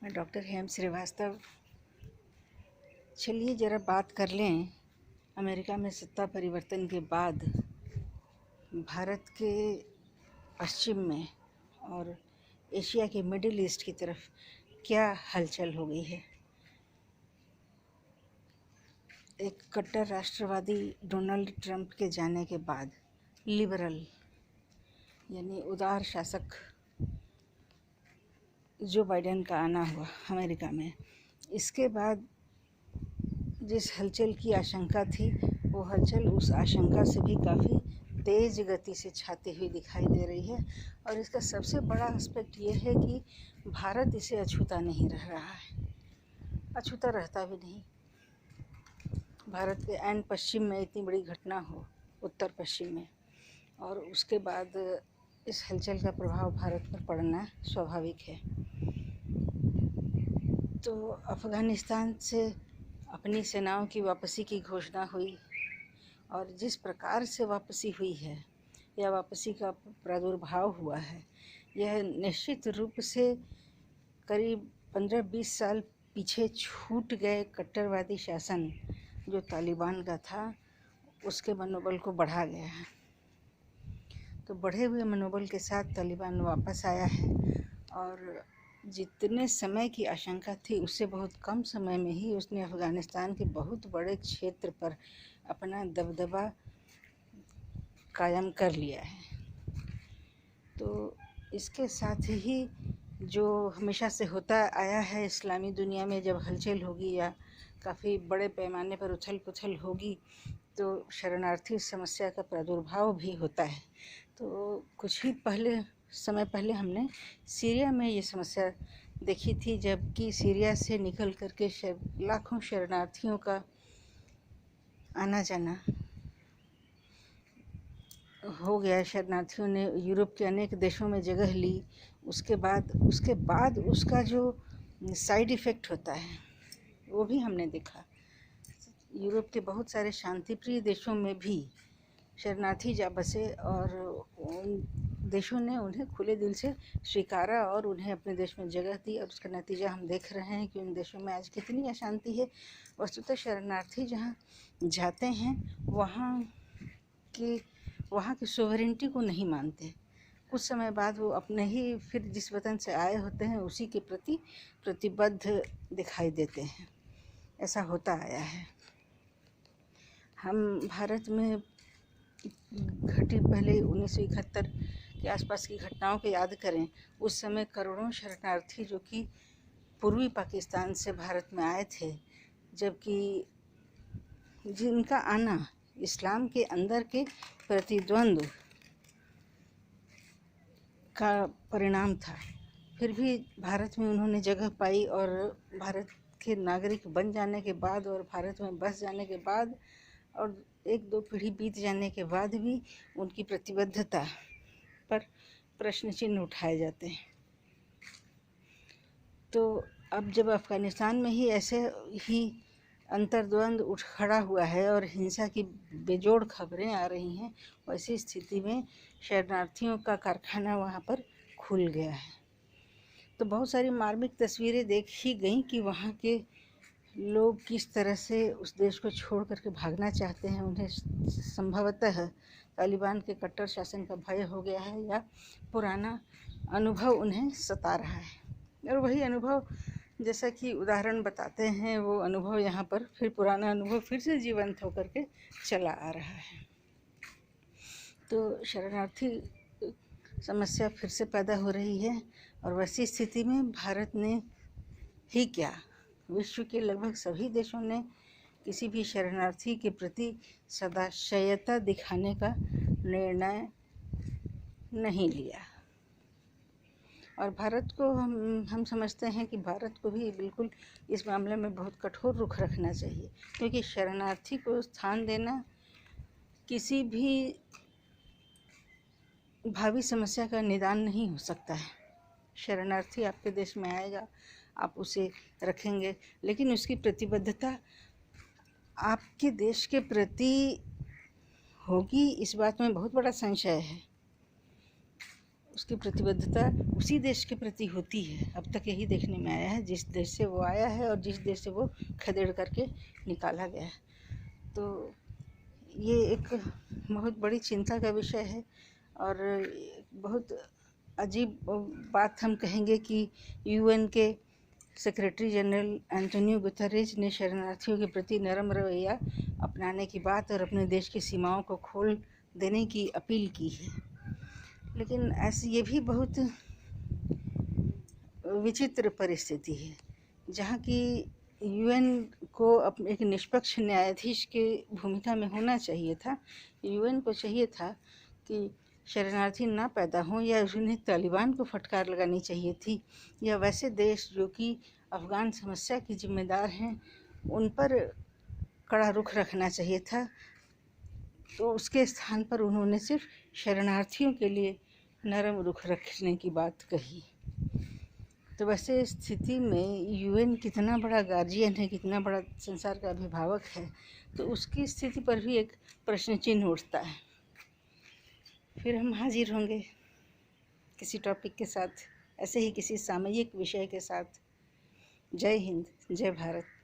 मैं डॉक्टर हेम श्रीवास्तव। चलिए ज़रा बात कर लें अमेरिका में सत्ता परिवर्तन के बाद भारत के पश्चिम में और एशिया के मिडिल ईस्ट की तरफ क्या हलचल हो गई है। एक कट्टर राष्ट्रवादी डोनाल्ड ट्रंप के जाने के बाद लिबरल यानी उदार शासक जो बाइडेन का आना हुआ अमेरिका में, इसके बाद जिस हलचल की आशंका थी वो हलचल उस आशंका से भी काफ़ी तेज़ गति से छाती हुई दिखाई दे रही है। और इसका सबसे बड़ा एस्पेक्ट ये है कि भारत इसे अछूता नहीं रह रहा है, अछूता रहता भी नहीं। भारत के एंड पश्चिम में इतनी बड़ी घटना हो, उत्तर पश्चिम में, और उसके बाद इस हलचल का प्रभाव भारत पर पड़ना स्वाभाविक है। तो अफ़गानिस्तान से अपनी सेनाओं की वापसी की घोषणा हुई और जिस प्रकार से वापसी हुई है या वापसी का प्रादुर्भाव हुआ है, यह निश्चित रूप से करीब 15-20 साल पीछे छूट गए कट्टरवादी शासन जो तालिबान का था, उसके मनोबल को बढ़ा गया है। तो बढ़े हुए मनोबल के साथ तालिबान वापस आया है और जितने समय की आशंका थी उससे बहुत कम समय में ही उसने अफ़गानिस्तान के बहुत बड़े क्षेत्र पर अपना दबदबा कायम कर लिया है। तो इसके साथ ही जो हमेशा से होता आया है इस्लामी दुनिया में, जब हलचल होगी या काफ़ी बड़े पैमाने पर उथल पुथल होगी तो शरणार्थी समस्या का प्रादुर्भाव भी होता है। तो कुछ ही समय पहले हमने सीरिया में ये समस्या देखी थी, जबकि सीरिया से निकल करके लाखों शरणार्थियों का आना जाना हो गया। शरणार्थियों ने यूरोप के अनेक देशों में जगह ली। उसके बाद उसका जो साइड इफ़ेक्ट होता है वो भी हमने देखा। यूरोप के बहुत सारे शांतिप्रिय देशों में भी शरणार्थी जा बसे और उन देशों ने उन्हें खुले दिल से स्वीकारा और उन्हें अपने देश में जगह दी। और उसका नतीजा हम देख रहे हैं कि उन देशों में आज कितनी अशांति है। वस्तुतः शरणार्थी जहाँ जाते हैं वहाँ की सोवरेनिटी को नहीं मानते। कुछ समय बाद वो अपने ही फिर जिस वतन से आए होते हैं उसी के प्रति प्रतिबद्ध दिखाई देते हैं। ऐसा होता आया है। हम भारत में घटी पहले 1971 के आसपास की घटनाओं को याद करें, उस समय करोड़ों शरणार्थी जो कि पूर्वी पाकिस्तान से भारत में आए थे, जबकि जिनका आना इस्लाम के अंदर के प्रतिद्वंद्व का परिणाम था, फिर भी भारत में उन्होंने जगह पाई और भारत के नागरिक बन जाने के बाद और भारत में बस जाने के बाद और 1-2 पीढ़ी बीत जाने के बाद भी उनकी प्रतिबद्धता पर प्रश्न चिन्ह उठाए जाते हैं। तो अब जब अफ़गानिस्तान में ही ऐसे ही अंतर्द्वंद उठ खड़ा हुआ है और हिंसा की बेजोड़ खबरें आ रही हैं, वैसी स्थिति में शरणार्थियों का कारखाना वहाँ पर खुल गया है। तो बहुत सारी मार्मिक तस्वीरें देखी गईं कि वहाँ के लोग किस तरह से उस देश को छोड़ करके भागना चाहते हैं। उन्हें संभवतः तालिबान के कट्टर शासन का भय हो गया है या पुराना अनुभव उन्हें सता रहा है, और वही अनुभव, जैसा कि उदाहरण बताते हैं, वो अनुभव यहाँ पर फिर पुराना अनुभव फिर से जीवंत होकर के चला आ रहा है। तो शरणार्थी समस्या फिर से पैदा हो रही है और वैसी स्थिति में भारत ने ही क्या, विश्व के लगभग सभी देशों ने किसी भी शरणार्थी के प्रति सदाशयता दिखाने का निर्णय नहीं लिया। और भारत को हम समझते हैं कि भारत को भी बिल्कुल इस मामले में बहुत कठोर रुख रखना चाहिए, क्योंकि शरणार्थी को स्थान देना किसी भी भावी समस्या का निदान नहीं हो सकता है। शरणार्थी आपके देश में आएगा, आप उसे रखेंगे, लेकिन उसकी प्रतिबद्धता आपके देश के प्रति होगी, इस बात में बहुत बड़ा संशय है। उसकी प्रतिबद्धता उसी देश के प्रति होती है। अब तक यही देखने में आया है, जिस देश से वो आया है और जिस देश से वो खदेड़ करके निकाला गया है। तो ये एक बहुत बड़ी चिंता का विषय है और बहुत अजीब बात हम कहेंगे कि यूएन के सेक्रेटरी जनरल एंटोनियो गुतरेज ने शरणार्थियों के प्रति नरम रवैया अपनाने की बात और अपने देश की सीमाओं को खोल देने की अपील की है। लेकिन ऐसी ये भी बहुत विचित्र परिस्थिति है जहाँ की यूएन को अपने एक निष्पक्ष न्यायाधीश के भूमिका में होना चाहिए था। यूएन को चाहिए था कि शरणार्थी ना पैदा हों या उन्हें तालिबान को फटकार लगानी चाहिए थी, या वैसे देश जो कि अफ़गान समस्या की जिम्मेदार हैं उन पर कड़ा रुख रखना चाहिए था। तो उसके स्थान पर उन्होंने सिर्फ शरणार्थियों के लिए नरम रुख रखने की बात कही। तो वैसे स्थिति में यूएन कितना बड़ा गार्जियन है, कितना बड़ा संसार का अभिभावक है, तो उसकी स्थिति पर भी एक प्रश्न चिन्ह उठता है। फिर हम हाजिर होंगे किसी टॉपिक के साथ, ऐसे ही किसी सामयिक विषय के साथ। जय हिंद, जय भारत।